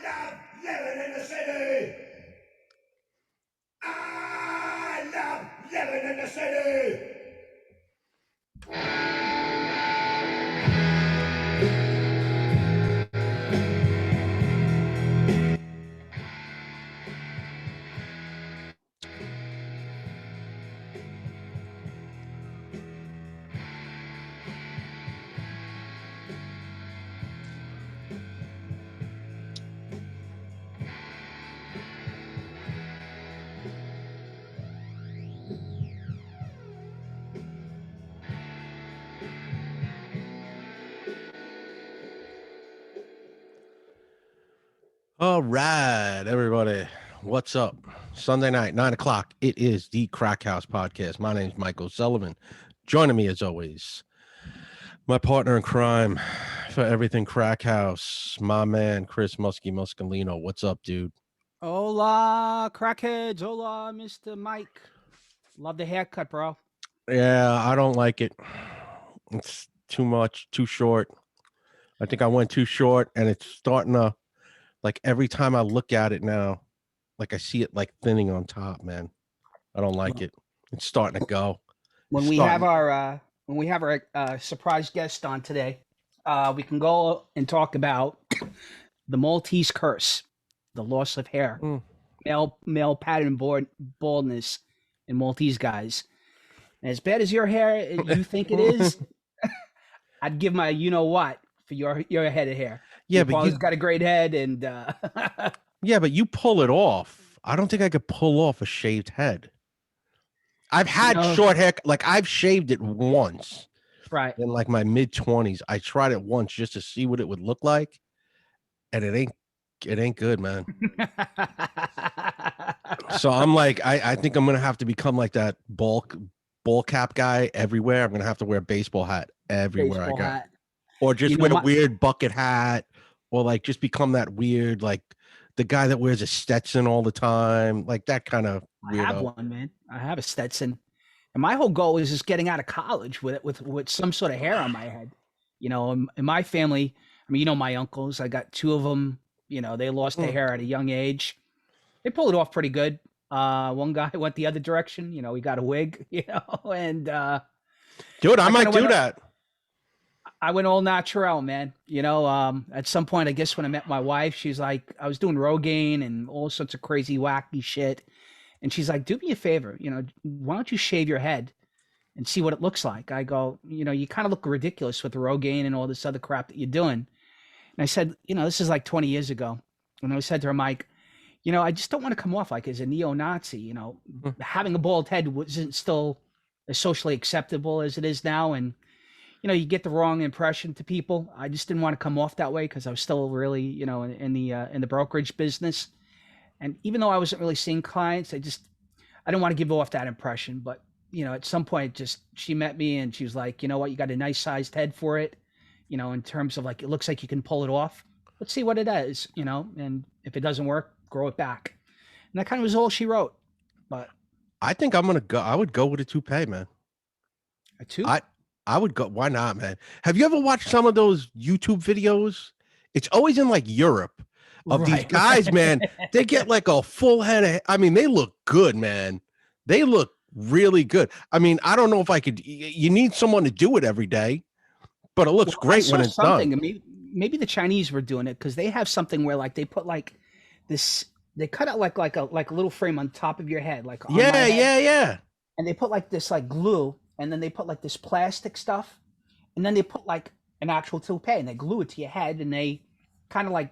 love living in the city. I love living in the city. All right, everybody. What's up? Sunday night, 9 o'clock. It is the Crack House Podcast. My name is Michael Sullivan. Joining me, as always, my partner in crime for everything Crack House, my man, Chris Muscalino. What's up, dude? Hola, crackheads. Hola, Mr. Mike. Love the haircut, bro. Yeah, I don't like it. It's too much, too short. I think I went too short, and it's starting to, like, every time I look at it now, like, I see it, like, thinning on top, man. I don't like it. It's starting to go. When we have our surprise guest on today, we can go and talk about the Maltese curse, the loss of hair, male pattern baldness in Maltese guys. And as bad as your hair you think it is, I'd give my you know what for your head of hair. Yeah, but you've got a great head, and yeah, but you pull it off. I don't think I could pull off a shaved head. I've had short hair, like I've shaved it once, right? In like my mid-20s. I tried it once just to see what it would look like, and it ain't good, man. So I'm like, I think I'm gonna have to become like that ball cap guy everywhere. I'm gonna have to wear a baseball hat everywhere I go, or just wear a weird bucket hat, or like just become that weird, like the guy that wears a Stetson all the time, like that kind of weirdo. I have one, man. I have a Stetson, and my whole goal is just getting out of college with some sort of hair on my head. You know, in my family, I mean, you know, my uncles, I got two of them. You know, they lost their hair at a young age. They pulled it off pretty good. One guy went the other direction. You know, he got a wig. You know, and dude, I might do that. I went all natural, man. You know, at some point, I guess when I met my wife, she's like, I was doing Rogaine and all sorts of crazy, wacky shit. And she's like, do me a favor, you know, why don't you shave your head and see what it looks like? I go, you know, you kind of look ridiculous with the Rogaine and all this other crap that you're doing. And I said, you know, this is like 20 years ago. And I said to her, Mike, you know, I just don't want to come off like as a neo-Nazi. You know, having a bald head wasn't still as socially acceptable as it is now. And, you know, you get the wrong impression to people. I just didn't want to come off that way because I was still really, you know, in the brokerage business. And even though I wasn't really seeing clients, I didn't want to give off that impression. But, you know, at some point, she met me and she was like, you know what, you got a nice sized head for it, you know, in terms of like, it looks like you can pull it off. Let's see what it is, you know, and if it doesn't work, grow it back. And that kind of was all she wrote. But I think I would go with a toupee, man. A toupee? I would go. Why not, man? Have you ever watched some of those YouTube videos? It's always in like Europe of these guys, man. They get like a full head of, I mean, they look good, man. They look really good. I mean, I don't know if I could, you need someone to do it every day, but it looks great when it's done. Maybe the Chinese were doing it because they have something where like they put like this, they cut out like a little frame on top of your head. Like on my head. Yeah. And they put like this like glue, and then they put like this plastic stuff, and then they put like an actual toupee, and they glue it to your head, and they kind of like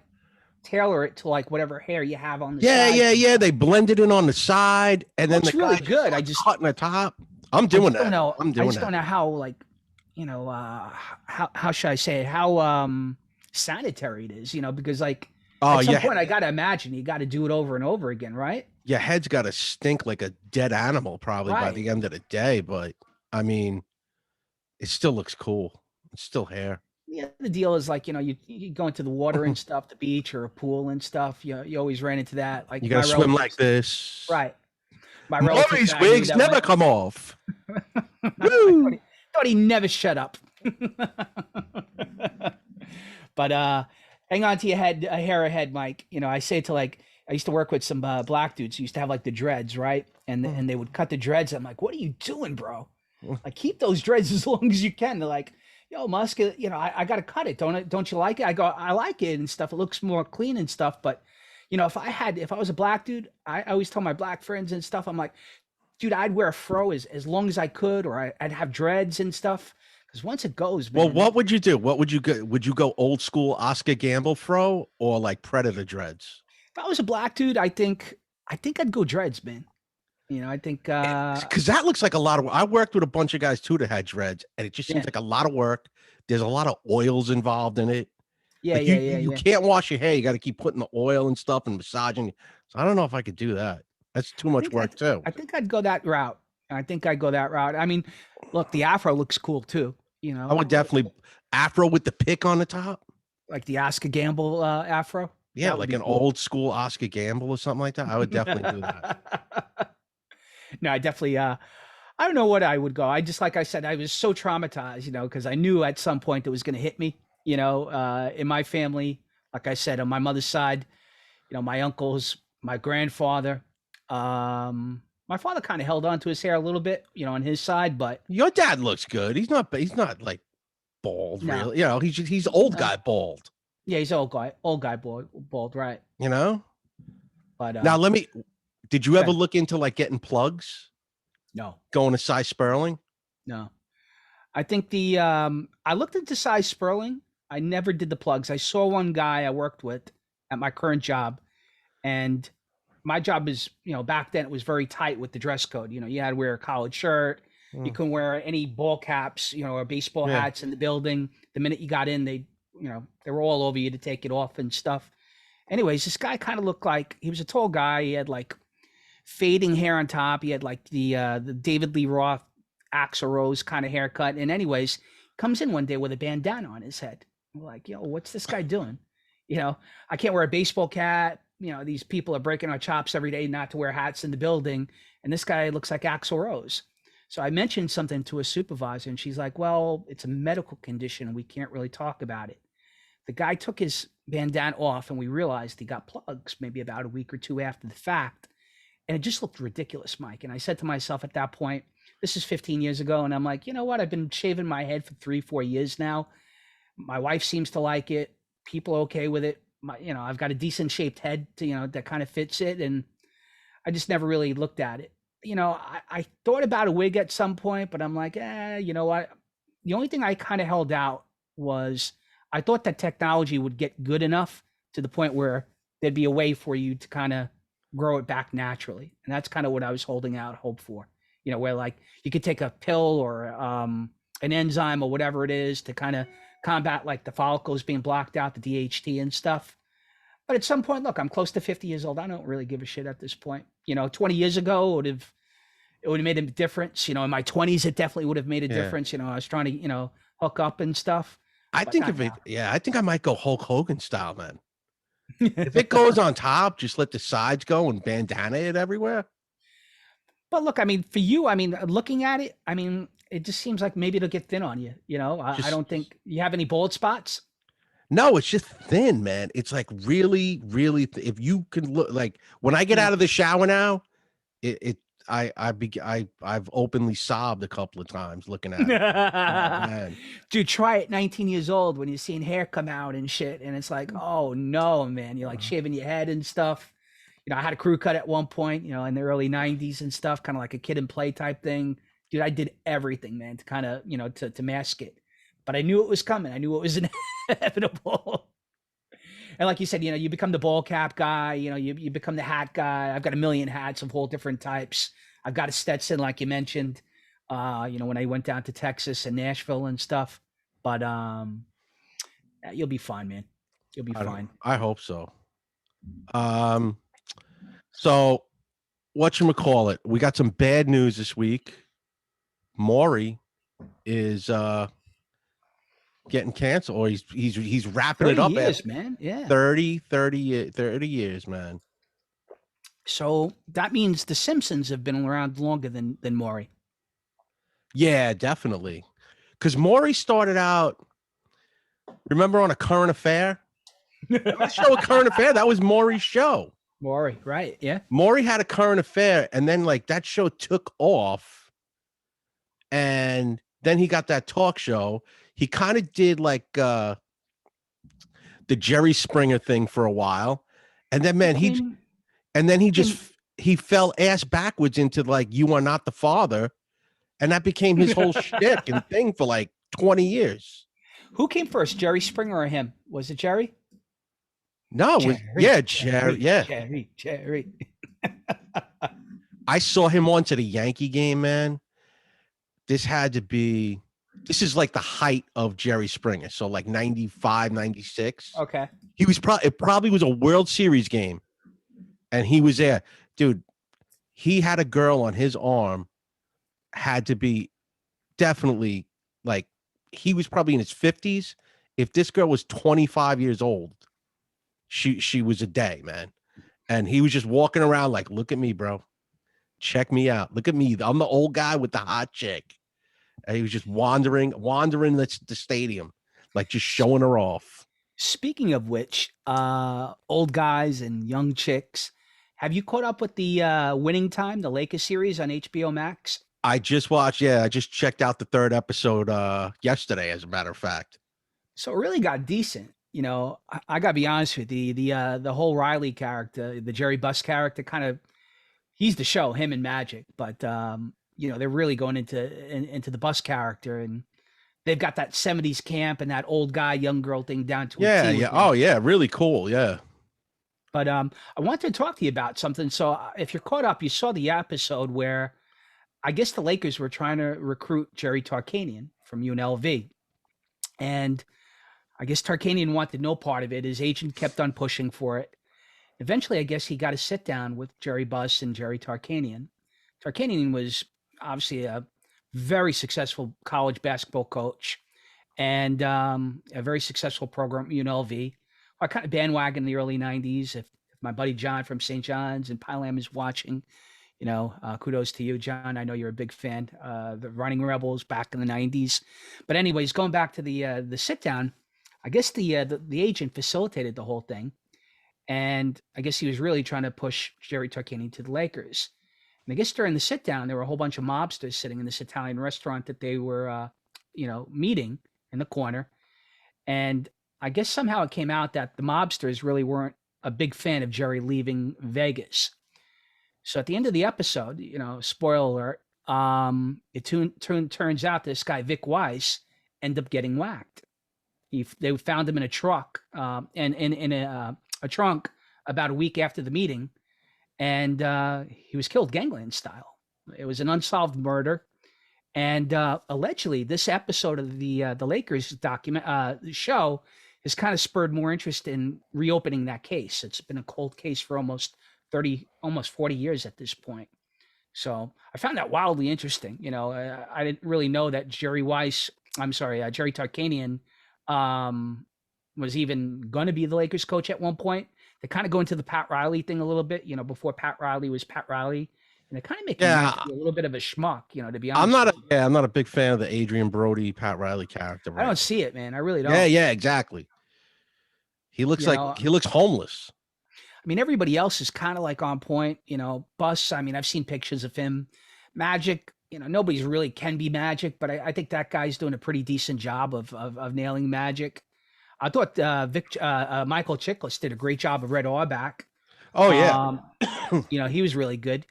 tailor it to like whatever hair you have on the side. Yeah. They blend it in on the side, and then it's really good. I just cutting the top. I'm doing that. I just don't know how, like, you know, how should I say it? How sanitary it is, you know, because like at some point I gotta imagine you got to do it over and over again, right? Your head's got to stink like a dead animal probably by the end of the day, but I mean, it still looks cool. It's still hair. Yeah, the deal is like, you know, you go into the water and stuff, the beach or a pool and stuff. You always ran into that. Like you gotta swim like this, right? My Murray's wigs never come off. Thought he never shut up. But hang on to your head, a hair ahead, Mike. You know, I say to like, I used to work with some black dudes who used to have like the dreads, right? And they would cut the dreads. I'm like, what are you doing, bro? Like, keep those dreads as long as you can. They're like, yo, Musk, you know, I got to cut it. Don't you like it? I go, I like it and stuff. It looks more clean and stuff. But, you know, if I was a black dude, I always tell my black friends and stuff, I'm like, dude, I'd wear a fro as long as I could, or I'd have dreads and stuff. Because once it goes, man. Well, what would you do? What would you go? Would you go old school Oscar Gamble fro or like Predator dreads? If I was a black dude, I think I'd go dreads, man. You know, I think Because that looks like a lot of. I worked with a bunch of guys too that had dreads, and it just seems yeah, like a lot of work. There's a lot of oils involved in it. yeah, Like yeah, yeah, you yeah. can't wash your hair. You got to keep putting the oil and stuff and massaging. So I don't know if I could do that. That's too much work too. I think I'd go that route. I think I'd go that route. I mean, look, the afro looks cool too. You I know, would definitely afro with the pick on the top. like the Oscar Gamble afro. Yeah, That would like be an cool. old school Oscar Gamble or something like that. I would definitely do that. No, I definitely. I don't know what I would go. I just, like I said, I was so traumatized, you know, because I knew at some point it was going to hit me. You know, in my family, like I said, on my mother's side, you know, my uncles, my grandfather, my father kind of held on to his hair a little bit, you know, on his side, but Your dad looks good. He's not. He's not like bald, no, really. You know, he's old no. guy bald. Yeah, he's old guy, bald, right? You know. But Now let me. Did you ever okay, look into like getting plugs, no, going to size Sperling? no. I think I looked into size Sperling. I never did the plugs. I saw one guy I worked with at my current job, and my job is, you know, back then it was very tight with the dress code. You know, you had to wear a collared shirt. You Mm, couldn't wear any ball caps, you know, or baseball yeah. hats in the building. The minute you got in, you know, they were all over you to take it off and stuff. Anyways, this guy kind of looked like he was a tall guy. He had like fading hair on top. He had like the David Lee Roth Axl Rose kind of haircut. And anyways, comes in one day with a bandana on his head. I'm like, yo, what's this guy doing? You know, I can't wear a baseball cap. You know, these people are breaking our chops every day not to wear hats in the building. And this guy looks like Axl Rose. So I mentioned something to a supervisor, and she's like, well, it's a medical condition and we can't really talk about it. The guy took his bandana off, and we realized he got plugs maybe about a week or two after the fact. And it just looked ridiculous, Mike. And I said to myself at that point, this is 15 years ago. And I'm like, you know what? I've been shaving my head for 3, 4 years now. My wife seems to like it. People are okay with it. You know, I've got a decent shaped head to, you know, that kind of fits it. And I just never really looked at it. You know, I thought about a wig at some point, but I'm like, you know what? The only thing I kind of held out was I thought that technology would get good enough to the point where there'd be a way for you to kind of grow it back naturally. And that's kind of what I was holding out hope for. You know, where like you could take a pill or an enzyme or whatever it is to kind of combat like the follicles being blocked out, the DHT and stuff. But at some point, look, I'm close to 50 years old. I don't really give a shit at this point. You know, 20 years ago it would have made a difference. You know, in my 20s, it definitely would have made a Yeah. difference. You know, I was trying to, you know, hook up and stuff. I But think not if it. now. Yeah, I think I might go Hulk Hogan style, man. If it goes on top, just let the sides go and bandana it everywhere. But look, I mean, for you, I mean, looking at it, I mean, it just seems like maybe it'll get thin on you. You know, I Just don't think you have any bald spots. no, it's just thin, man. It's like really, really. If you can look, like when I get Mm. out of the shower now, I've openly sobbed a couple of times looking at it. Oh man, Dude, try it 19 years old when you're seeing hair come out and shit. And it's like, oh no, man. You're like shaving your head and stuff. You know, I had a crew cut at one point, you know, in the early 90s and stuff, kind of like a kid and play type thing. Dude, I did everything, man, to kind of, you know, to mask it. But I knew it was coming. I knew it was inevitable. And like you said, you know, you become the ball cap guy, you know, you become the hat guy. I've got a million hats of all different types. I've got a Stetson, like you mentioned, you know, when I went down to Texas and Nashville and stuff. But yeah, you'll be fine, man. You'll be fine. I hope so. So whatchamacallit, we got some bad news this week. Maury is getting canceled, or he's wrapping it 30 up years, after man. Yeah. 30 years, man. So that means the Simpsons have been around longer than Maury. Yeah, definitely. Because Maury started out, remember, on A Current Affair? That show a current affair. That was Maury's show. Maury, right? Yeah. Maury had a current affair, and then like that show took off, and then he got that talk show. He kind of did like the Jerry Springer thing for a while, and then man, he fell ass backwards into like You Are Not the Father, and that became his whole shtick and thing for like 20 years. Who came first, Jerry Springer or him? Was it Jerry? No, Jerry. Jerry. I saw him on to the Yankee game, man. This is like the height of Jerry Springer. So like 95, 96. Okay. It probably was a World Series game. And he was there. Dude, he had a girl on his arm, had to be definitely like, he was probably in his 50s. If this girl was 25 years old, she was a day, man. And he was just walking around like, look at me, bro. Check me out. Look at me. I'm the old guy with the hot chick. And he was just wandering the stadium, like just showing her off. Speaking of which, old guys and young chicks, have you caught up with the Winning Time, the Lakers series on HBO Max? I just checked out the third episode yesterday, as a matter of fact. So it really got decent. You know, I gotta be honest with you, the whole Riley character, the Jerry Buss character, kind of, he's the show, him and Magic. But you know, they're really going into the Buss character, and they've got that 70s camp and that old guy, young girl thing down to a T. Yeah. Oh yeah, really cool. Yeah. But I wanted to talk to you about something. So if you're caught up, you saw the episode where I guess the Lakers were trying to recruit Jerry Tarkanian from UNLV. And I guess Tarkanian wanted no part of it. His agent kept on pushing for it. Eventually, I guess he got a sit down with Jerry Buss and Jerry Tarkanian. Tarkanian was obviously a very successful college basketball coach and a very successful program at UNLV. I kind of bandwagon in the early 90s. If my buddy John from St. John's and Pylam is watching, you know, kudos to you, John. I know you're a big fan. The Running Rebels back in the 90s. But anyways, going back to the sit down, I guess the agent facilitated the whole thing. And I guess he was really trying to push Jerry Tarkanian to the Lakers. And I guess during the sit down, there were a whole bunch of mobsters sitting in this Italian restaurant that they were, meeting in the corner. And I guess somehow it came out that the mobsters really weren't a big fan of Jerry leaving Vegas. So at the end of the episode, you know, spoiler alert, it turns out this guy, Vic Weiss, ended up getting whacked. They found him in a truck, and in a trunk about a week after the meeting, and he was killed gangland style. It was an unsolved murder. And allegedly, this episode of the Lakers show has kind of spurred more interest in reopening that case. It's been a cold case for almost 40 years at this point. So I found that wildly interesting. You know, I didn't really know that Jerry Tarkanian was even going to be the Lakers coach at one point. They kind of go into the Pat Riley thing a little bit, you know, before Pat Riley was Pat Riley. And it kind of makes him a little bit of a schmuck, you know, to be honest. I'm not a big fan of the Adrian Brody, Pat Riley character. Right? I don't see it, man. I really don't. Yeah, exactly. He looks he looks homeless. I mean, everybody else is kind of like on point, you know. Buss, I mean, I've seen pictures of him. Magic, you know, nobody's really can be Magic, but I think that guy's doing a pretty decent job of nailing Magic. I thought Michael Chiklis did a great job of Red Auerbach. Oh yeah, you know, he was really good.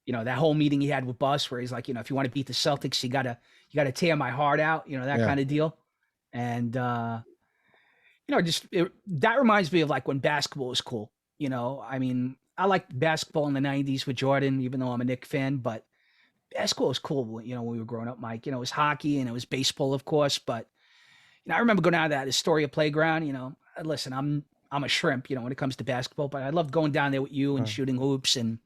You know, that whole meeting he had with Buss where he's like, you know, if you want to beat the Celtics, you gotta tear my heart out, you know, that kind of deal. And that reminds me of like when basketball was cool. You know, I mean, I liked basketball in the 90s with Jordan, even though I'm a Knicks fan, but basketball was cool, you know, when we were growing up, Mike. You know, it was hockey and it was baseball, of course, but you know, I remember going out to that Astoria playground. You know, listen, I'm a shrimp, you know, when it comes to basketball, but I loved going down there with you and shooting hoops and,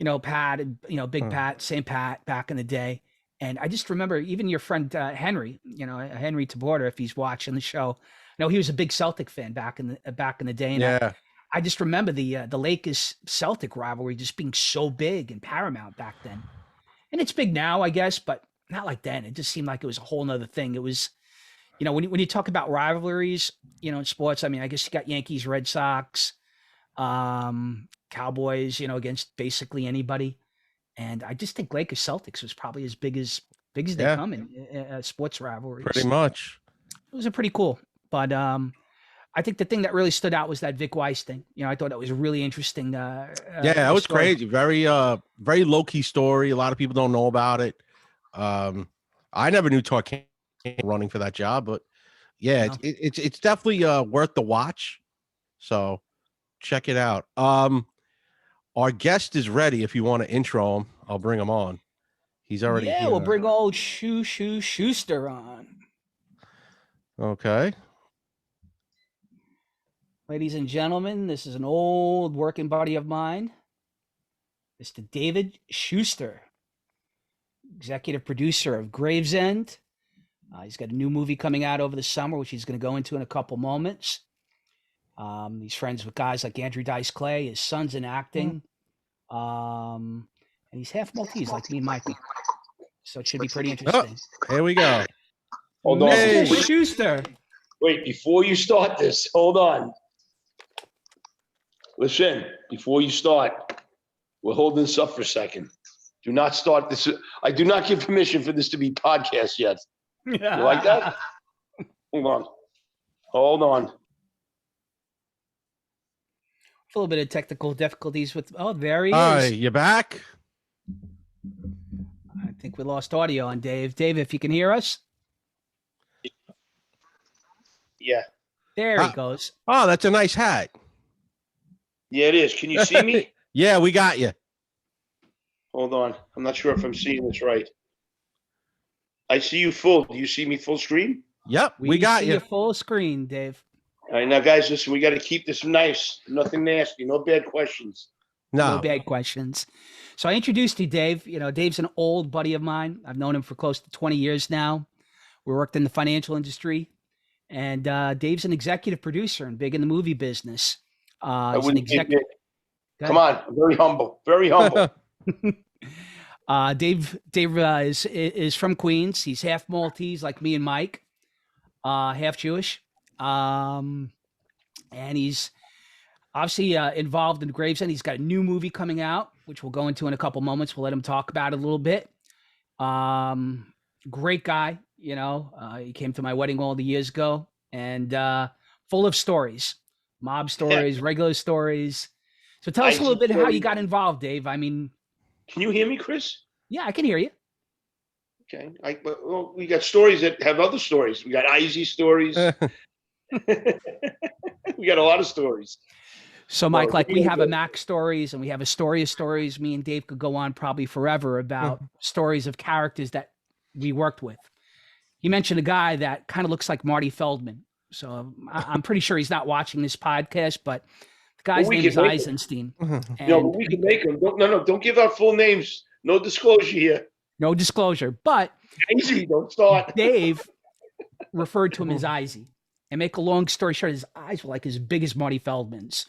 you know, Pat, you know, Big Pat, same Pat back in the day. And I just remember even your friend Henry, you know, Henry Taborda, if he's watching the show, I know he was a big Celtic fan back in the day. And I just remember the Lakers Celtic rivalry just being so big and paramount back then. And it's big now, I guess, but not like then. It just seemed like it was a whole nother thing. It was, you know, when you talk about rivalries, you know, in sports, I mean, I guess you got Yankees, Red Sox, Cowboys, you know, against basically anybody. And I just think Lakers Celtics was probably as big as they Yeah, come in sports pretty rivalries. much. It was a pretty cool. But I think the thing that really stood out was that Vic Weiss thing. You know, I thought that was a really interesting Yeah, that was story. crazy. Very low key story. A lot of people don't know about it. I never knew Tar came running for that job, but yeah, No. it's definitely worth the watch. So check it out. Our guest is ready. If you want to intro him, I'll bring him on. He's already Yeah, here. we'll bring old Schuster on. Okay. Ladies and gentlemen, this is an old working buddy of mine, Mr. David Schuster, executive producer of Gravesend. He's got a new movie coming out over the summer, which he's going to go into in a couple moments. He's friends with guys like Andrew Dice Clay. His son's in acting. And he's half Maltese, like me and Michael. So it should be pretty interesting. Here we go. Hold on. Mr. Hey. Schuster. Wait, before you start this, hold on. Listen, before you start, we're holding this up for a second. Do not start this. I do not give permission for this to be podcast yet. You like that? Hold on. Hold on. A little bit of technical difficulties with. Oh, there he Hi, is. you back? I think we lost audio on Dave. Dave, if you can hear us, Yeah. there he goes. Oh, that's a nice hat. Yeah, it is. Can you see me? Yeah, we got you. Hold on. I'm not sure if I'm seeing this right. I see you full. Do you see me full screen? Yep, we got see you. full screen, Dave. All right, now, guys, listen, we got to keep this nice. Nothing nasty. No bad questions. No bad questions. So I introduced you, Dave. You know, Dave's an old buddy of mine. I've known him for close to 20 years now. We worked in the financial industry. And Dave's an executive producer and big in the movie business. He's an executive. Come on. I'm very humble. Very humble. Dave is from Queens. He's half Maltese, like me and Mike, half Jewish. And he's obviously involved in Gravesend. He's got a new movie coming out, which we'll go into in a couple moments. We'll let him talk about it a little bit. Great guy, you know. He came to my wedding all the years ago, and full of stories, mob stories, regular stories. So tell us a little bit how you got involved, Dave. I mean, can you hear me, Chris? Yeah, I can hear you. Okay. Well, we got stories that have other stories. We got Izzy stories. We got a lot of stories. So, Mike, like we have a Mac stories and we have a story of stories. Me and Dave could go on probably forever about stories of characters that we worked with. He mentioned a guy that kind of looks like Marty Feldman. So I'm pretty sure he's not watching this podcast, but the guy's name is Eisenstein. No, but we can make him. Don't give out full names. No disclosure here. No disclosure. But Easy, don't start. Dave referred to him as Izzy. And make a long story short, his eyes were like as big as Marty Feldman's.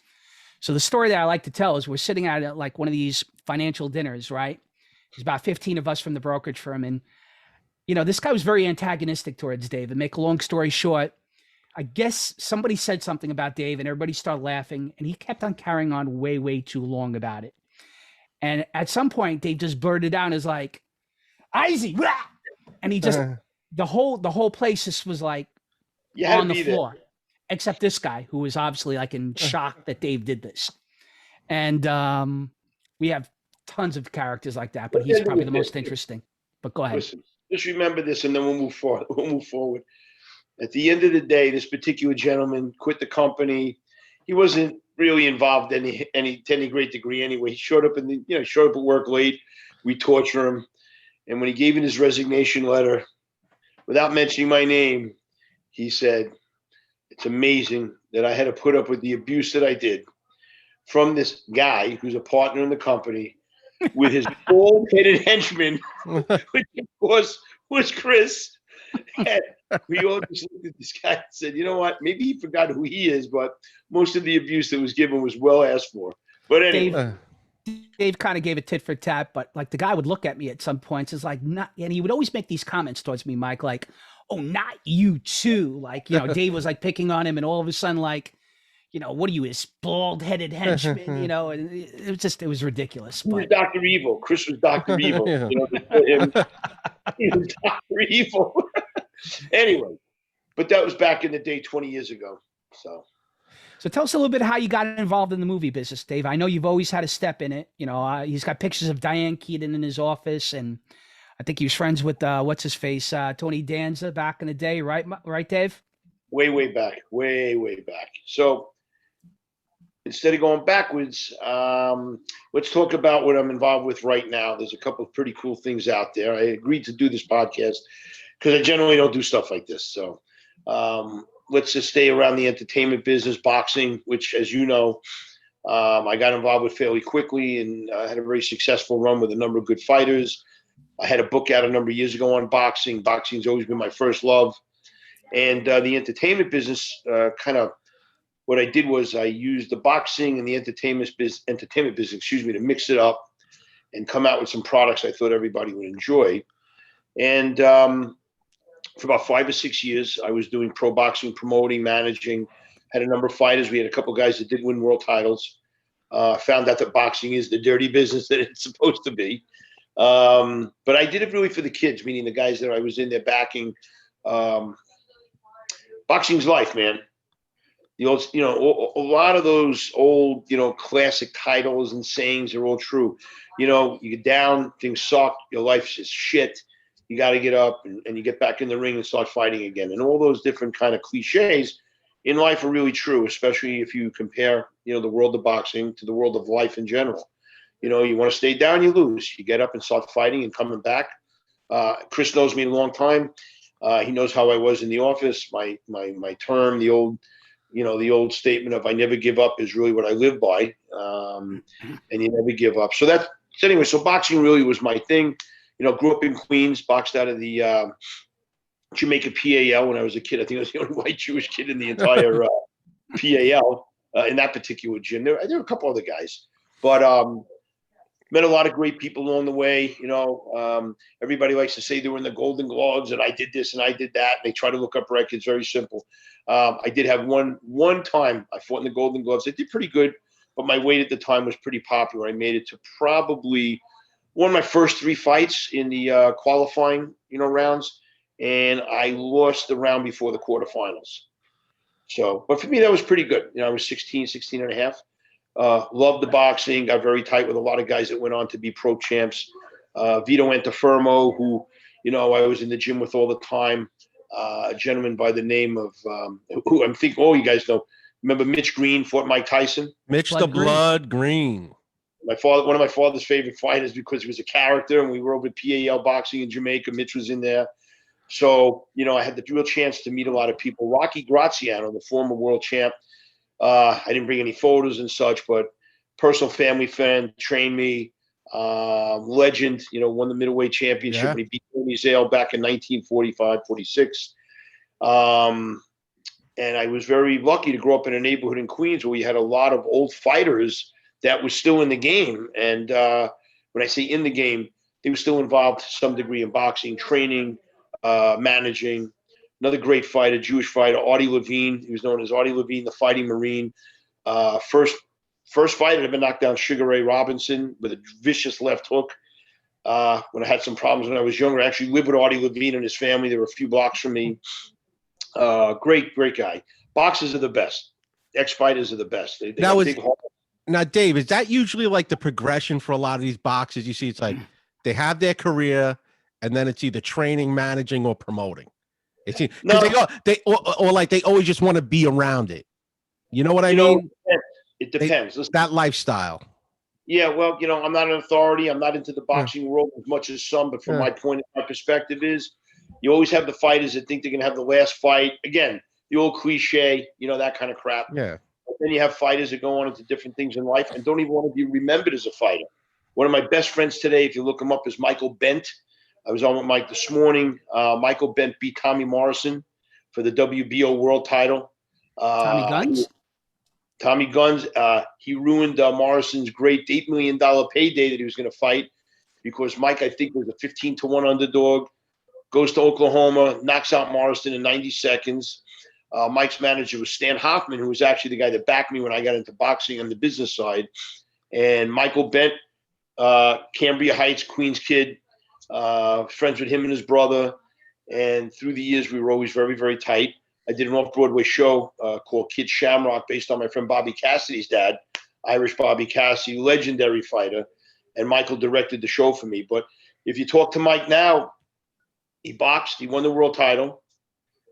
So the story that I like to tell is we're sitting at like one of these financial dinners, right? There's about 15 of us from the brokerage firm. And, you know, this guy was very antagonistic towards Dave. And make a long story short, I guess somebody said something about Dave and everybody started laughing. And he kept on carrying on way, way too long about it. And at some point, Dave just blurted out and is like, Izzy, blah! And he just, the whole place just was like on the floor. Except this guy who was obviously like in shock that Dave did this. And we have tons of characters like that, but he's probably the most interesting. But go ahead. Listen, just remember this and then we'll move forward. At the end of the day, this particular gentleman quit the company. He wasn't really involved to any great degree anyway. He showed up at work late. We torture him. And when he gave in his resignation letter, without mentioning my name, he said, "It's amazing that I had to put up with the abuse that I did from this guy who's a partner in the company with his bald-headed henchman, which of course was Chris." And we all just looked at this guy and said, you know what? Maybe he forgot who he is, but most of the abuse that was given was well asked for. But anyway. Dave kind of gave a tit for tat, but like the guy would look at me at some points, is like, not, and he would always make these comments towards me, Mike, like, oh, not you too. Like, Dave was like picking on him, and all of a sudden, like, what are you, his bald-headed henchman, and it was ridiculous. He was But Dr. Evil. Chris was Dr. Evil. Yeah. He was Dr. Evil. Anyway, but that was back in the day 20 years ago. So tell us a little bit how you got involved in the movie business, Dave. I know you've always had a step in it. He's got pictures of Diane Keaton in his office, and I think he was friends with what's his face, Tony Danza back in the day, right? Right, Dave? Way back, way back. So instead of going backwards, let's talk about what I'm involved with right now. There's a couple of pretty cool things out there. I agreed to do this podcast because I generally don't do stuff like this. So let's just stay around the entertainment business, boxing, which, as you know, I got involved with fairly quickly and had a very successful run with a number of good fighters. I had a book out a number of years ago on boxing. Boxing's always been my first love. And the entertainment business, what I did was I used the boxing and the entertainment business, to mix it up and come out with some products I thought everybody would enjoy. And for about 5 or 6 years, I was doing pro boxing, promoting, managing, had a number of fighters. We had a couple of guys that did win world titles. Found out that boxing is the dirty business that it's supposed to be. But I did it really for the kids, meaning the guys that I was in there backing. Boxing's life, man. The old, a lot of those old, classic titles and sayings are all true. You get down, things suck, your life's just shit. You got to get up and you get back in the ring and start fighting again. And all those different kind of cliches in life are really true, especially if you compare, the world of boxing to the world of life in general. You want to stay down, you lose. You get up and start fighting and coming back. Chris knows me a long time. He knows how I was in the office. My term, the old statement of "I never give up" is really what I live by. And you never give up. So anyway. So boxing really was my thing. Grew up in Queens, boxed out of the Jamaica PAL when I was a kid. I think I was the only white Jewish kid in the entire PAL in that particular gym. There were a couple other guys, but met a lot of great people along the way. Everybody likes to say they were in the Golden Gloves and I did this and I did that. And they try to look up records. Very simple. I did have one time I fought in the Golden Gloves. I did pretty good, but my weight at the time was pretty popular. I made it to probably one of my first 3 fights in the qualifying, rounds, and I lost the round before the quarterfinals. So, but for me, that was pretty good. I was 16 and a half. Loved the boxing, got very tight with a lot of guys that went on to be pro champs. Vito Antifermo, who, I was in the gym with all the time. A gentleman by the name of, who I'm thinking, you guys know. Remember Mitch Green fought Mike Tyson? Mitch the Blood Green. One of my father's favorite fighters because he was a character, and we were over at PAL boxing in Jamaica. Mitch was in there. So, I had the real chance to meet a lot of people. Rocky Graziano, the former world champ. I didn't bring any photos and such, but personal family friend, trained me. Legend, won the middleweight championship when he beat Cooney back in 1945, 46. And I was very lucky to grow up in a neighborhood in Queens where we had a lot of old fighters that was still in the game. And when I say in the game, they were still involved to some degree in boxing, training, managing. Another great fighter, Jewish fighter, Artie Levine. He was known as Artie Levine, the Fighting Marine. First fight that ever knocked down Sugar Ray Robinson with a vicious left hook. When I had some problems when I was younger, I actually lived with Artie Levine and his family. They were a few blocks from me. Great guy. Boxers are the best. Ex-fighters are the best. They got big hearts. Now, Dave, is that usually like the progression for a lot of these boxers? You see, it's like they have their career, and then it's either training, managing, or promoting. It's like they always just want to be around it. You know what I mean? It depends. That lifestyle. Yeah, well, I'm not an authority. I'm not into the boxing world as much as some, but from my perspective is you always have the fighters that think they're going to have the last fight. Again, the old cliche, that kind of crap. Yeah. But then you have fighters that go on into different things in life and don't even want to be remembered as a fighter. One of my best friends today, if you look him up, is Michael Bent. I was on with Mike this morning. Michael Bent beat Tommy Morrison for the WBO world title. Tommy Guns? Tommy Guns, he ruined Morrison's great $8 million payday that he was going to fight because Mike, I think, was a 15-1 underdog, goes to Oklahoma, knocks out Morrison in 90 seconds. Mike's manager was Stan Hoffman, who was actually the guy that backed me when I got into boxing on the business side. And Michael Bent, Cambria Heights, Queens kid, friends with him and his brother. And through the years, we were always very, very tight. I did an off-Broadway show called Kid Shamrock based on my friend Bobby Cassidy's dad, Irish Bobby Cassidy, legendary fighter. And Michael directed the show for me. But if you talk to Mike now, he boxed, he won the world title.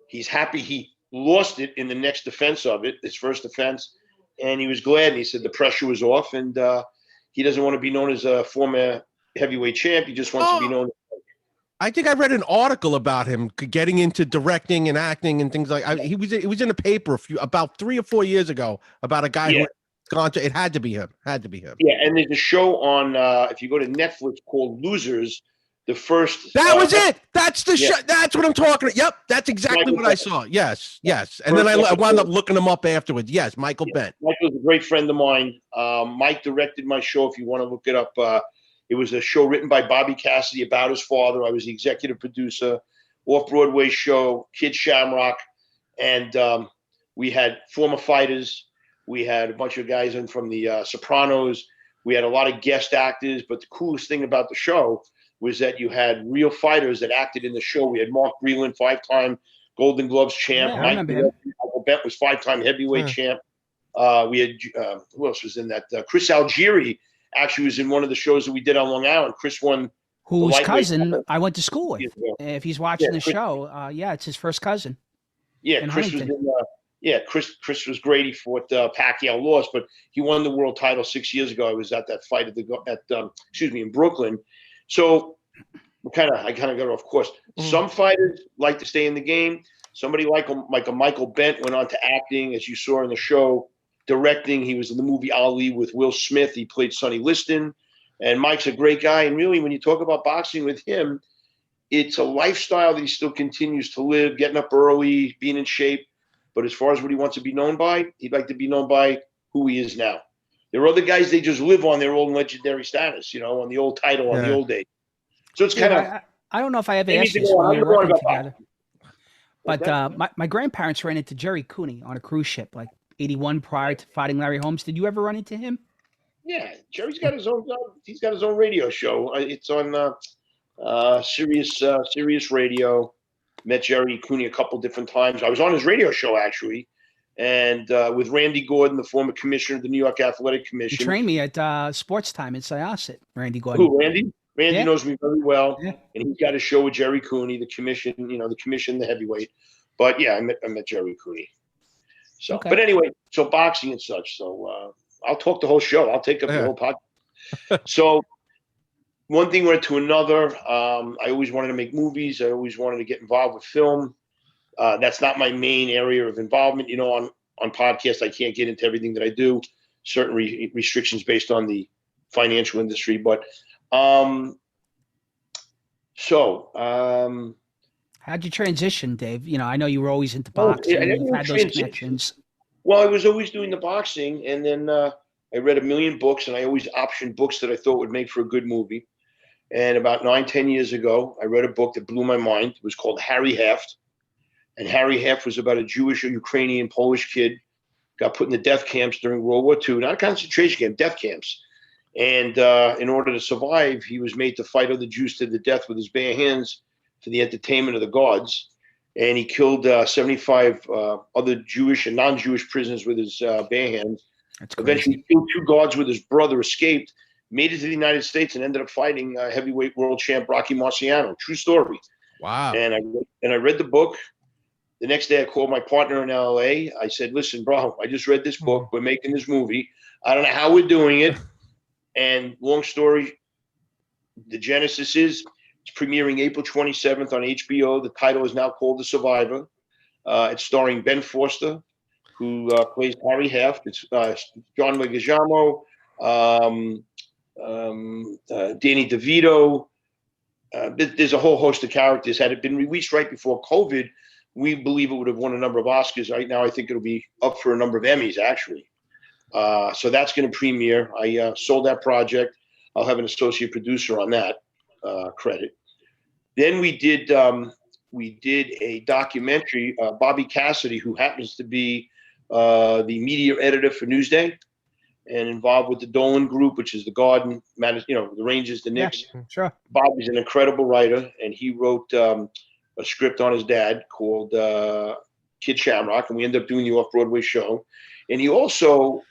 He's happy he lost it in the next defense of it, his first defense. And he was glad. And he said the pressure was off. And he doesn't want to be known as a former heavyweight champ. He just wants to be known. I think I read an article about him getting into directing and acting and things like. It was in a paper about 3 or 4 years ago about a guy who had gone to. It had to be him. Yeah, and there's a show on if you go to Netflix called Losers. The first that was it. That's the show. That's what I'm talking about. Yep, that's exactly what I saw. Yes. And then I wound up looking him up afterwards. Yes, Michael Bent. Michael's a great friend of mine. Mike directed my show. If you want to look it up. It was a show written by Bobby Cassidy about his father. I was the executive producer, off-Broadway show, Kid Shamrock. And we had former fighters. We had a bunch of guys in from the Serranos. We had a lot of guest actors. But the coolest thing about the show was that you had real fighters that acted in the show. We had Mark Breland, 5-time Golden Gloves champ. Yeah, Michael Bent was 5-time heavyweight champ. We had, who else was in that? Chris Algieri actually was in one of the shows that we did on Long Island. Chris won. Whose cousin I went to school with. If he's watching the show, it's his first cousin. Yeah, Chris was in, Chris was great. He fought Pacquiao, lost, but he won the world title 6 years ago. I was at that fight in Brooklyn. So I kind of got off course. Some fighters like to stay in the game. Somebody like a Michael Bent went on to acting, as you saw in the show. Directing, he was in the movie Ali with Will Smith. He played Sonny Liston, and Mike's a great guy. And really, when you talk about boxing with him, it's a lifestyle that he still continues to live, getting up early, being in shape. But as far as what he wants to be known by, he'd like to be known by who he is now. There are other guys, they just live on their old legendary status, on the old title, on the old days. So it's kind of. I don't know if I ever asked this when we were working together. But my grandparents ran into Jerry Cooney on a cruise ship, like 81 prior to fighting Larry Holmes. Did you ever run into him? Yeah, Jerry's got his own. He's got his own radio show. It's on Sirius Radio. Met Jerry Cooney a couple different times. I was on his radio show actually, and with Randy Gordon, the former commissioner of the New York Athletic Commission. He trained me at Sports Time in Syosset. Randy Gordon. Who, Randy? Randy knows me very well, and he's got a show with Jerry Cooney, the commission. The heavyweight. But yeah, I met Jerry Cooney. So, But anyway, so boxing and such. So I'll talk the whole show. I'll take up the whole podcast. So one thing led to another. I always wanted to make movies. I always wanted to get involved with film. That's not my main area of involvement. On podcasts, I can't get into everything that I do. Certain restrictions based on the financial industry. But how'd you transition, Dave? I know you were always into boxing. You've had those connections. Well, I was always doing the boxing, and then I read a million books, and I always optioned books that I thought would make for a good movie. And about 9-10 years ago, I read a book that blew my mind. It was called Harry Heft. And Harry Heft was about a Jewish or Ukrainian Polish kid, got put in the death camps during World War II, not a concentration camp, death camps. And in order to survive, he was made to fight other Jews to the death with his bare hands for the entertainment of the gods. And he killed 75 other Jewish and non-Jewish prisoners with his bare hands. Eventually killed 2 guards with his brother, escaped, made it to the United States, and ended up fighting heavyweight world champ Rocky Marciano. True story. Wow. And I read the book. The next day I called my partner in LA. I said, listen, bro, I just read this book. We're making this movie. I don't know how we're doing it. And long story, the genesis is it's premiering April 27th on HBO. The title is now called The Survivor. It's starring Ben Foster, who plays Harry Heft. It's John Leguizamo, Danny DeVito. There's a whole host of characters. Had it been released right before COVID, we believe it would have won a number of Oscars. Right now, I think it'll be up for a number of Emmys, actually. So that's going to premiere. I sold that project. I'll have an associate producer on that credit. Then we did a documentary. Bobby Cassidy, who happens to be the media editor for Newsday, and involved with the Dolan Group, which is the Garden, the Rangers, the Knicks. Yeah, sure. Bobby's an incredible writer, and he wrote a script on his dad called Kid Shamrock, and we ended up doing the off-Broadway show. And he also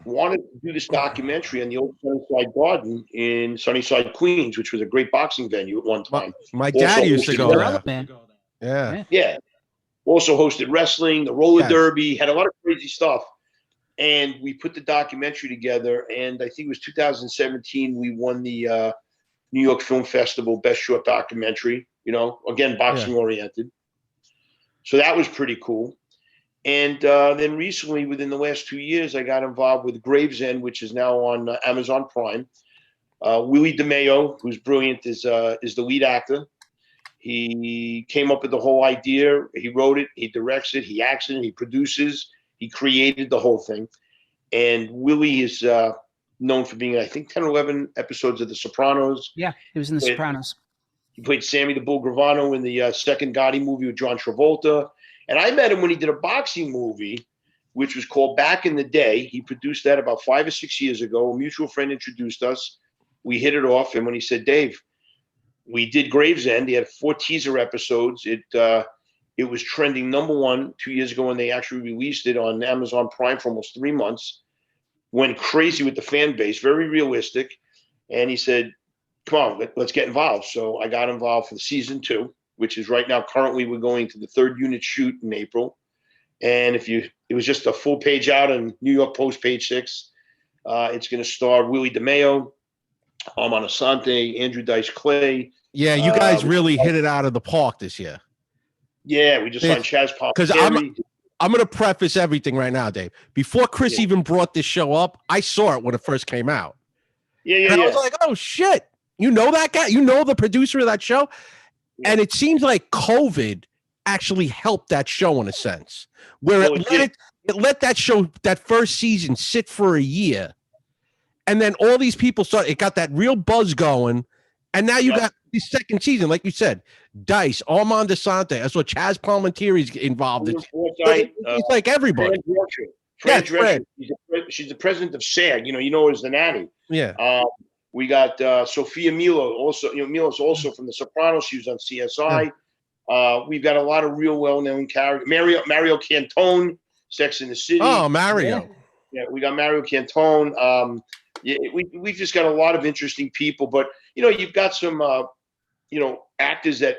wanted to do this documentary on the old Sunnyside Garden in Sunnyside, Queens, which was a great boxing venue at one time. My dad used to go there. Man. Yeah. Also hosted wrestling, the roller derby, had a lot of crazy stuff. And we put the documentary together, and I think it was 2017, we won the New York Film Festival Best Short Documentary, again, boxing oriented. So that was pretty cool. And then recently, within the last 2 years, I got involved with Gravesend, which is now on Amazon Prime. Willie DeMeo, who's brilliant, is the lead actor. He came up with the whole idea. He wrote it, he directs it, he acts it, he produces. He created the whole thing. And Willie is known for being, I think, 10 or 11 episodes of The Sopranos. Yeah, he was in The Sopranos. He played Sammy the Bull Gravano in the second Gotti movie with John Travolta. And I met him when he did a boxing movie, which was called Back in the Day. He produced that about 5 or 6 years ago. A mutual friend introduced us. We hit it off. And when he said, Dave, we did Gravesend. He had 4 teaser episodes. It was trending #1 2 years ago when they actually released it on Amazon Prime for almost 3 months. Went crazy with the fan base, very realistic. And he said, come on, let's get involved. So I got involved for the season 2, which is right now, currently we're going to the 3rd unit shoot in April. And it was just a full page out on New York Post, page 6. It's going to star Willie DeMeo, Armand Asante, Andrew Dice Clay. Yeah, you guys really hit it out of the park this year. Yeah, we just signed Chaz Palminteri. Because I'm going to preface everything right now, Dave. Before Chris even brought this show up, I saw it when it first came out. Yeah. I was like, oh, shit. You know that guy? You know the producer of that show? Yeah. And it seems like COVID actually helped that show in a sense, where it let that show, that first season, sit for a year. And then all these people it got that real buzz going. And now you got the second season, like you said, Dice, Armand Asante. I saw Chaz Palminteri's involved. It's like everybody. Fran Drescher. She's the president of SAG. You know her as the nanny. Yeah. We got Sophia Milo, also. Milo's also from The Sopranos. She was on CSI. We've got a lot of real well-known characters. Mario Cantone, Sex in the City. Oh, Mario. Yeah, we got Mario Cantone. We've just got a lot of interesting people, but you've got some actors that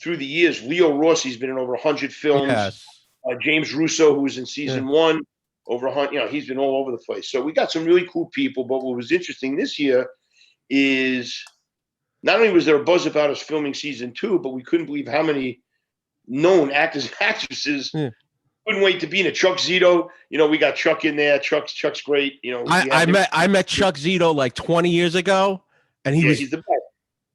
through the years. Leo Rossi's been in over 100 films. Yes. James Russo, who was in season 1, over 100. He's been all over the place. So we got some really cool people. But what was interesting this year is not only was there a buzz about us filming season 2, but we couldn't believe how many known actors and actresses. Couldn't wait to be in it. Chuck Zito, we got Chuck in there. Chuck's great. I met Chuck Zito like 20 years ago, and he's the best.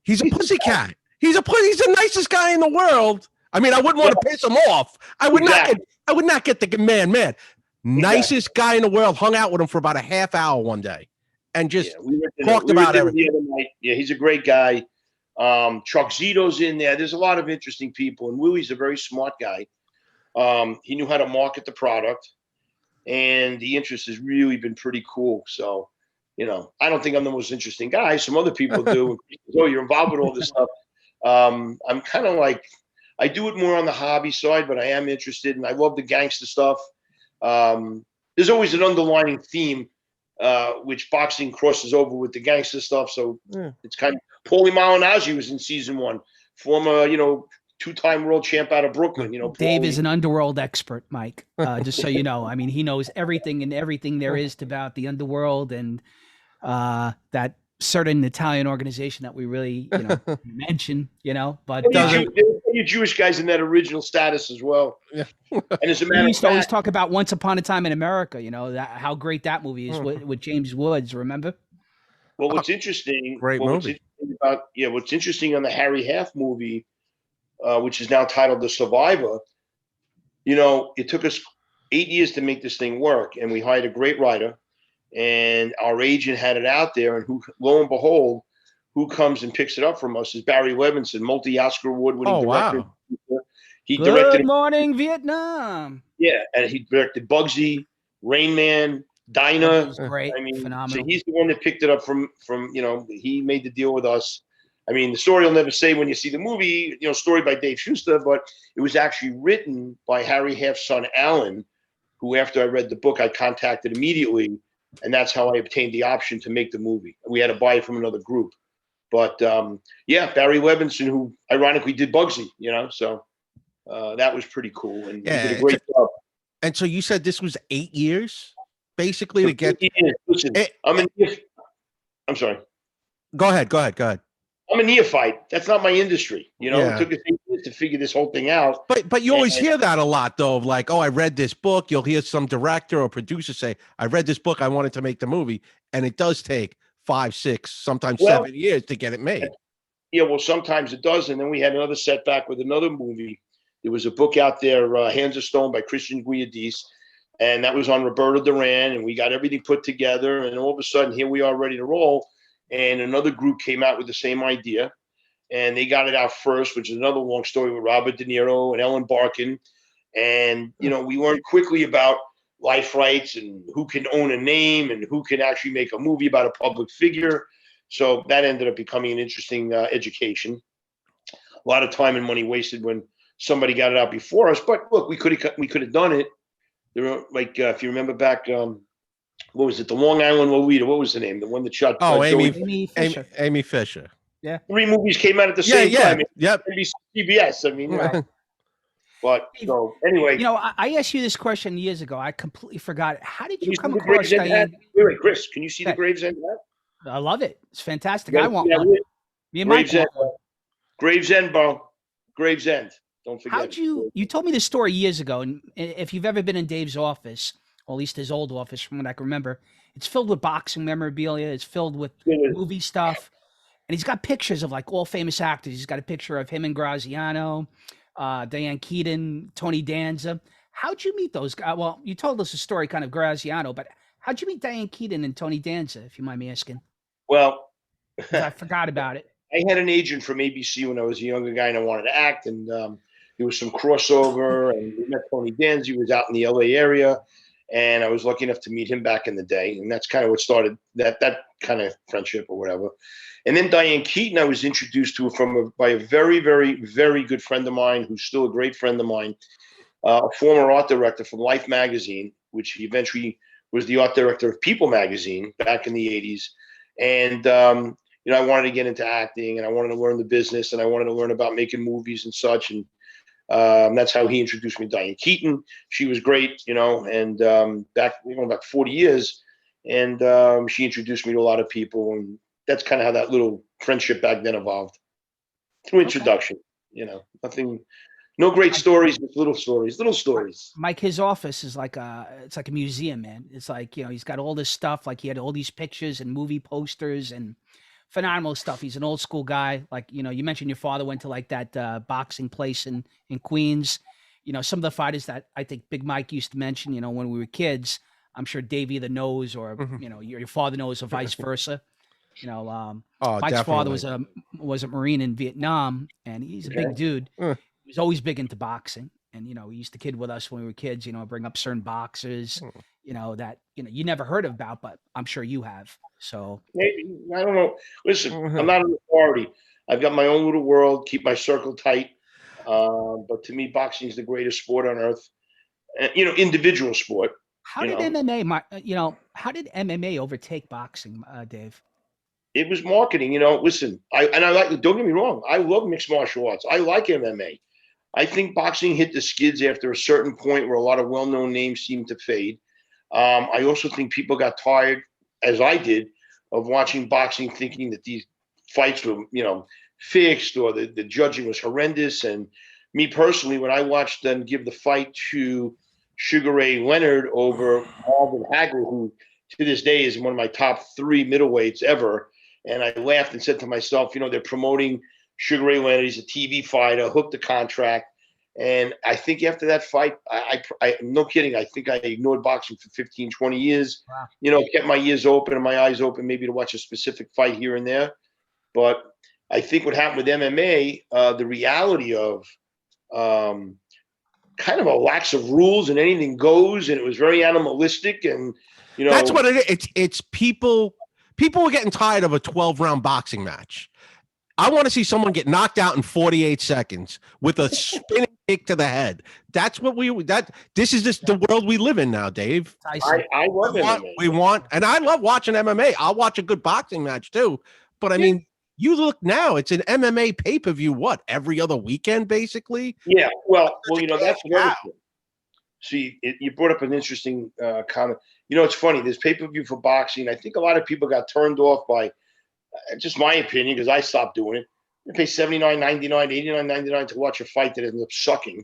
He's a pussycat. He's the nicest guy in the world. I mean, I wouldn't want to piss him off. I would not get the man. Nicest guy in the world. Hung out with him for about a half hour one day, and just talked about everything. The other night. Yeah, he's a great guy. Chuck Zito's in there. There's a lot of interesting people, and Willie's a very smart guy. He knew how to market the product, and the interest has really been pretty cool. So, I don't think I'm the most interesting guy. Some other people do. So you're involved with all this stuff. I'm kind of like, I do it more on the hobby side, but I am interested, and I love the gangster stuff. There's always an underlying theme, which boxing crosses over with the gangster stuff. So it's kind of, Paulie Malignaggi was in season 1, former, 2-time world champ out of Brooklyn. Dave is an underworld expert, Mike. Just so you know, I mean, he knows everything there is about the underworld and that certain Italian organization that we really, mention. But you Jewish guys in that original status as well. Yeah. And as a matter we used to always talk about Once Upon a Time in America. How great that movie is with James Woods. Remember? Well, what's interesting? Great movie. What's interesting on the Harry Half movie, which is now titled The Survivor. It took us 8 years to make this thing work, and we hired a great writer, and our agent had it out there, and who, lo and behold, who comes and picks it up from us is Barry Levinson, multi-Oscar award-winning Oh, director. wow. He Good directed, Morning Vietnam. yeah, and he directed Bugsy, Rain Man, Dinah. Bugsy was great, I mean, phenomenal. so he's the one that picked it up from he made the deal with us. I mean, the story you'll never say when you see the movie, story by Dave Schuster, but it was actually written by Harry Half's son, Alan, who, after I read the book, I contacted immediately, and that's how I obtained the option to make the movie. We had to buy it from another group. But, yeah, Barry Levinson, who ironically did Bugsy, so that was pretty cool, and he did a great job. And so you said this was 8 years, basically, to get. Listen, I'm sorry. Go ahead. I'm a neophyte. That's not my industry. Yeah. It took us 8 years to figure this whole thing out. But you always hear that a lot, though, of like, oh, I read this book. You'll hear some director or producer say, I read this book. I wanted to make the movie. And it does take 5, 6, sometimes 7 years to get it made. Yeah, well, sometimes it does. And then we had another setback with another movie. There was a book out there, Hands of Stone by Christian Guiadis. And that was on Roberto Duran. And we got everything put together. And all of a sudden, here we are ready to roll. And another group came out with the same idea. And they got it out first, which is another long story with Robert De Niro and Ellen Barkin. And, we learned quickly about life rights and who can own a name and who can actually make a movie about a public figure. So that ended up becoming an interesting education. A lot of time and money wasted when somebody got it out before us. But look, we could have done it. There were, like, if you remember back, what was it? The Long Island Lolita. What was the name? The one that shot. Oh, Amy Fisher. Amy Fisher. Yeah. 3 movies came out at the same time. Yep. CBS. I mean, but so anyway. I asked you this question years ago. I completely forgot it. How did you come across Gravesend hat? Wait, Chris, can you see the Gravesend hat? I love it. It's fantastic. Yeah, I want one. Me and Mike Gravesend, want one. Gravesend, bro. Gravesend. Don't forget. How'd you told me this story years ago, and if you've ever been in Dave's office, or at least his old office from what I can remember, it's filled with boxing memorabilia. It's filled with movie stuff. And he's got pictures of like all famous actors. He's got a picture of him and Graziano, Diane Keaton, Tony Danza. How'd you meet those guys? Well, you told us a story kind of Graziano, but how'd you meet Diane Keaton and Tony Danza, if you mind me asking? Well, I forgot about it. I had an agent from ABC when I was a younger guy and I wanted to act. And there was some crossover and we met Tony Danza. He was out in the LA area. And I was lucky enough to meet him back in the day. And that's kind of what started that kind of friendship or whatever. And then Diane Keaton, I was introduced to by a very, very, very good friend of mine, who's still a great friend of mine, a former art director from Life magazine, which he eventually was the art director of People magazine back in the 80s. And, I wanted to get into acting and I wanted to learn the business and I wanted to learn about making movies and such. And that's how he introduced me to Diane Keaton. She was great, and back, about 40 years. And she introduced me to a lot of people. And that's kind of how that little friendship back then evolved through introduction. Nothing, no great stories, but little stories. Mike, his office is it's like a museum, man. It's like, he's got all this stuff. Like he had all these pictures and movie posters and phenomenal stuff. He's an old school guy. Like, you mentioned your father went to like that boxing place in Queens. Some of the fighters that I think Big Mike used to mention, when we were kids, I'm sure Dave either knows or, your father knows or vice versa. Mike's father was a Marine in Vietnam and he's a big dude. He was always big into boxing. And, he used to kid with us when we were kids, bring up certain boxers, that, you never heard about, but I'm sure you have. So maybe, I don't know. Listen, I'm not an authority. I've got my own little world, keep my circle tight. But to me, boxing is the greatest sport on earth. Individual sport. How did MMA, how did MMA overtake boxing, Dave? It was marketing, listen, don't get me wrong. I love mixed martial arts. I like MMA. I think boxing hit the skids after a certain point where a lot of well-known names seemed to fade. I also think people got tired, as I did, of watching boxing, thinking that these fights were, fixed or the judging was horrendous. And me personally, when I watched them give the fight to Sugar Ray Leonard over Marvin Hagler, who to this day is one of my top 3 middleweights ever, and I laughed and said to myself, they're promoting Sugar Ray Leonard. He's a TV fighter, hooked the contract. And I think after that fight, I no kidding, I think I ignored boxing for 15, 20 years. Wow. Kept my ears open and my eyes open, maybe to watch a specific fight here and there. But I think what happened with MMA, the reality of kind of a lax of rules and anything goes, and it was very animalistic, and that's what it is. It's people are getting tired of a 12-round boxing match. I want to see someone get knocked out in 48 seconds with a spinning kick to the head. That's what this is just the world we live in now, Dave. I love MMA. And I love watching MMA. I'll watch a good boxing match too. But I mean, you look now, it's an MMA pay-per-view, every other weekend, basically? Yeah, well, that's another thing. See, you brought up an interesting comment. It's funny. There's pay-per-view for boxing. I think a lot of people got turned off by, just my opinion, because I stopped doing it. You pay $79.99, $89.99 to watch a fight that ends up sucking,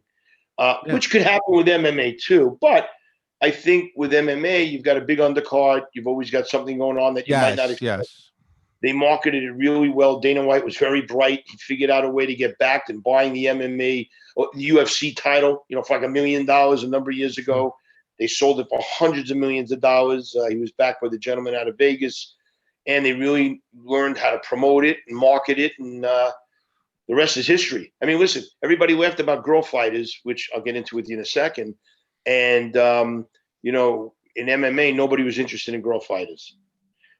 which could happen with MMA too. But I think with MMA, you've got a big undercard. You've always got something going on that you might not expect. Yes. They marketed it really well. Dana White was very bright. He figured out a way to get backed and buying the MMA, or the UFC title, for like $1 million a number of years ago. They sold it for hundreds of millions of dollars. He was backed by the gentleman out of Vegas, and they really learned how to promote it and market it, and the rest is history. I mean, listen, everybody laughed about girl fighters, which I'll get into with you in a second. And, in MMA, nobody was interested in girl fighters.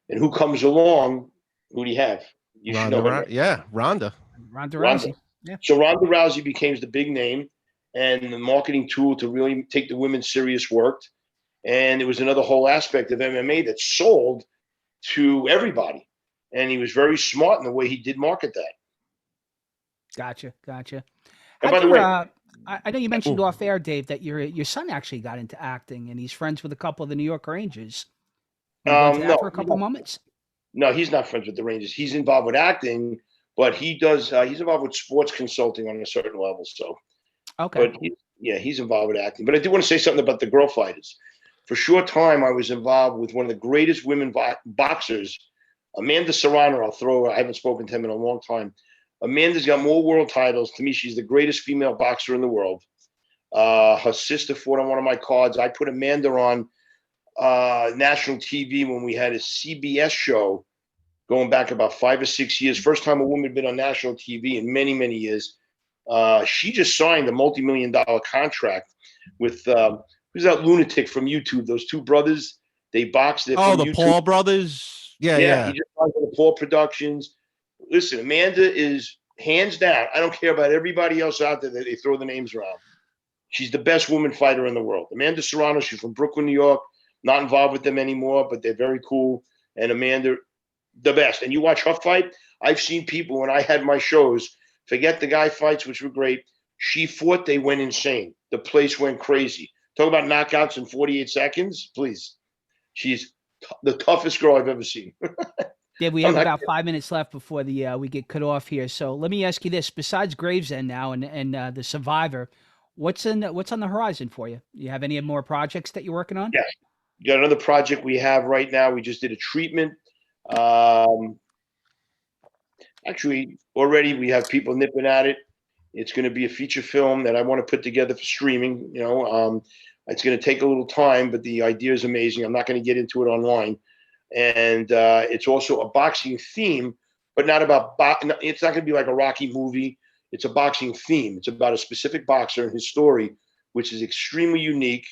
And who comes along? Who do you have? You should know her. Yeah, Ronda Rousey. Yeah. So Ronda Rousey became the big name, and the marketing tool to really take the women serious worked. And it was another whole aspect of MMA that sold to everybody. And he was very smart in the way he did market that. Gotcha. And by the way, I know you mentioned off air, Dave, that your son actually got into acting, and he's friends with a couple of the New York Rangers. No, for a couple moments. No, he's not friends with the Rangers. He's involved with acting, but he does. He's involved with sports consulting on a certain level. So, okay. But he's involved with acting. But I do want to say something about the girl fighters. For a short time, I was involved with one of the greatest women boxers, Amanda Serrano. I haven't spoken to him in a long time. Amanda's got more world titles. To me, she's the greatest female boxer in the world. Her sister fought on one of my cards. I put Amanda on national TV when we had a CBS show going back about 5 or 6 years. First time a woman had been on national TV in many, many years. She just signed a multi-million-dollar contract with who's that lunatic from YouTube? Those two brothers. They boxed. The YouTube. Paul brothers. Yeah. He just signed with the Paul Productions. Listen, Amanda is hands down. I don't care about everybody else out there that they throw the names around. She's the best woman fighter in the world. Amanda Serrano. She's from Brooklyn, New York. Not involved with them anymore, but they're very cool. And Amanda, the best. And you watch her fight. I've seen people when I had my shows, forget the guy fights, which were great. She fought, they went insane. The place went crazy. Talk about knockouts in 48 seconds, please. She's the toughest girl I've ever seen. Yeah, we have about 5 minutes left before we get cut off here. So let me ask you this: besides Gravesend now and the Survivor, what's on the horizon for you? You have any more projects that you're working on? Yes. You got another project we have right now. We just did a treatment. Actually, already we have people nipping at it. It's going to be a feature film that I want to put together for streaming. It's going to take a little time, but the idea is amazing. I'm not going to get into it online. And it's also a boxing theme, but not about it's not going to be like a Rocky movie. It's a boxing theme. It's about a specific boxer and his story, which is extremely unique.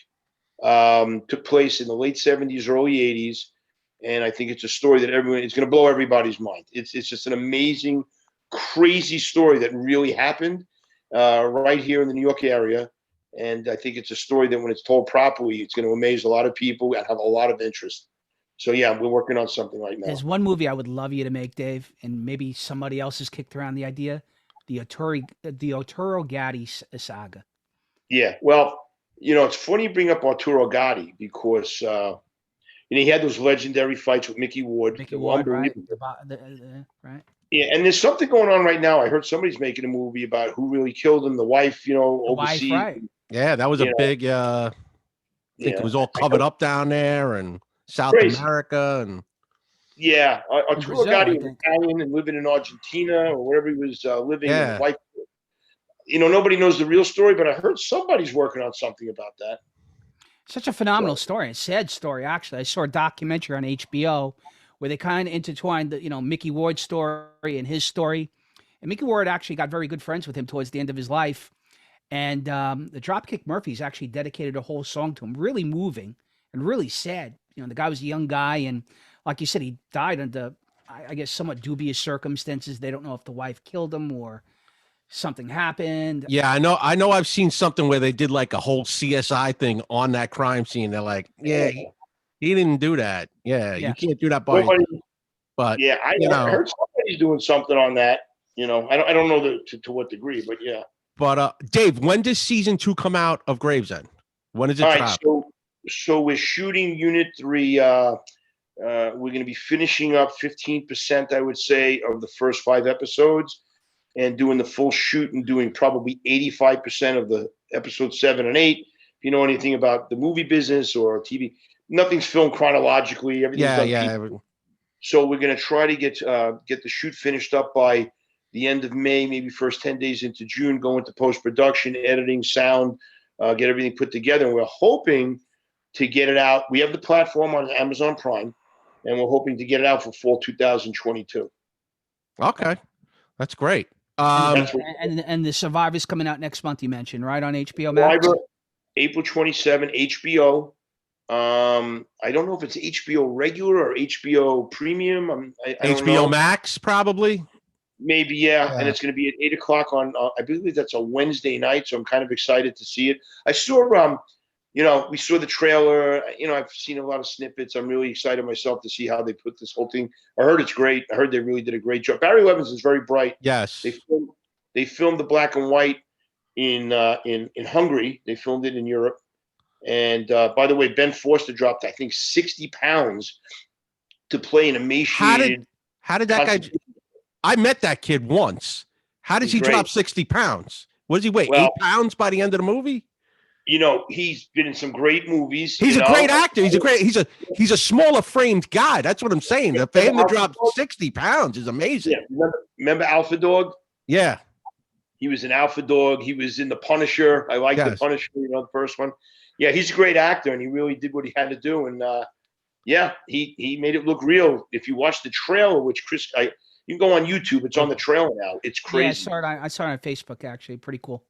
Took place in the late 70s, early 80s. And I think it's a story that it's going to blow everybody's mind. It's just an amazing, crazy story that really happened right here in the New York area. And I think it's a story that when it's told properly, it's going to amaze a lot of people and have a lot of interest. So, yeah, we're working on something right now. There's one movie I would love you to make, Dave, and maybe somebody else has kicked around the idea, the Arturo Gatti saga. Yeah, well, it's funny you bring up Arturo Gatti because he had those legendary fights with Mickey Ward. Right? Right. Yeah, and there's something going on right now. I heard somebody's making a movie about who really killed him, the wife, overseas. Wife, right. Yeah, that was a big, I think it was all covered up down there and South America. And yeah, Arturo Gatti was Italian and living in Argentina or wherever he was living. Yeah. His wife. nobody knows the real story, but I heard somebody's working on something about that. Such a phenomenal story, a sad story, actually. I saw a documentary on HBO where they kind of intertwined the, Mickey Ward's story and his story. And Mickey Ward actually got very good friends with him towards the end of his life. And the Dropkick Murphys actually dedicated a whole song to him, really moving and really sad. The guy was a young guy, and like you said, he died under, I guess, somewhat dubious circumstances. They don't know if the wife killed him or something happened. Yeah, I know. I've seen something where they did like a whole CSI thing on that crime scene. They're like, yeah, he didn't do that. Yeah, you can't do that by yourself. But yeah, I heard somebody's doing something on that. I don't know to what degree, but yeah. But Dave, when does season 2 come out of Gravesend? When is it All drop? right, so we're shooting Unit 3. We're going to be finishing up 15%, I would say, of the first 5 episodes, and doing the full shoot and doing probably 85% of the episodes 7 and 8. If you know anything about the movie business or TV, nothing's filmed chronologically. Everything's done. So we're going to try to get the shoot finished up by the end of May, maybe first 10 days into June, go into post-production, editing, sound, get everything put together. And we're hoping to get it out. We have the platform on Amazon Prime, and we're hoping to get it out for fall 2022. Okay, that's great. And the Survivor's coming out next month, you mentioned, right, on HBO Max? Survivor, April 27, HBO. I don't know if it's HBO regular or HBO Premium. I don't HBO know. Max, probably. Maybe, yeah. And it's going to be at 8:00 on. I believe that's a Wednesday night, so I'm kind of excited to see it. I saw, we saw the trailer. I've seen a lot of snippets. I'm really excited myself to see how they put this whole thing. I heard it's great. I heard they really did a great job. Barry Levins is very bright. Yes. They filmed the black and white in Hungary. They filmed it in Europe. And by the way, Ben Foster dropped, I think, 60 pounds to play an emaciated. How did that guy? I met that kid once. How did he drop 60 pounds? What does he weigh? 8 pounds by the end of the movie? He's been in some great movies. He's a great actor. He's a smaller framed guy. That's what I'm saying. For him to drop 60 pounds is amazing. Yeah. Remember Alpha Dog? Yeah. He was in Alpha Dog. He was in The Punisher. I like The Punisher, the first one. Yeah, he's a great actor, and he really did what he had to do. And he made it look real. If you watch the trailer, which you can go on YouTube. It's on the trailer now. It's crazy. Yeah, I saw it on Facebook, actually. Pretty cool.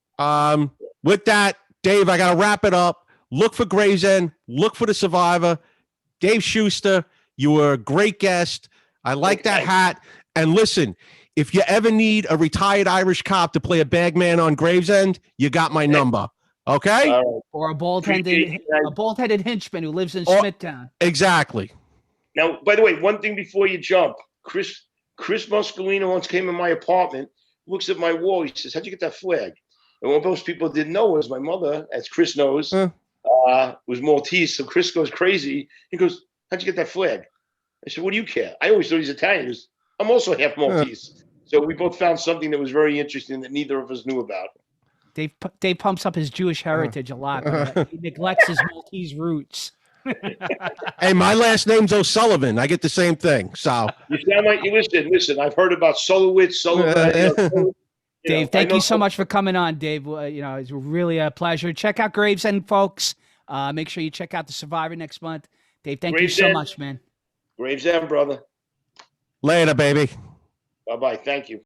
With that, Dave, I got to wrap it up. Look for Gravesend. Look for The Survivor. Dave Schuster, you were a great guest. I like that hat. And listen, if you ever need a retired Irish cop to play a bagman on Gravesend, you got my number. Okay? Or a bald-headed henchman who lives in Smithtown. Exactly. Now, by the way, one thing before you jump, Chris Muscolino once came in my apartment, looks at my wall. He says, "How'd you get that flag?" And what most people didn't know was my mother, as Chris knows, was Maltese. So Chris goes crazy. He goes, "How'd you get that flag?" I said, "What do you care? I always thought he's Italian." He goes, "I'm also half Maltese." So we both found something that was very interesting that neither of us knew about. Dave pumps up his Jewish heritage a lot, but he neglects his Maltese roots. Hey, my last name's O'Sullivan. I get the same thing. So you sound like you listen. I've heard about Solowitz, Sullivan. Dave, thank you so much for coming on, Dave. It's really a pleasure. Check out Gravesend, folks. Make sure you check out The Survivor next month. Dave, thank you so much, man. Gravesend, brother. Later, baby. Bye-bye. Thank you.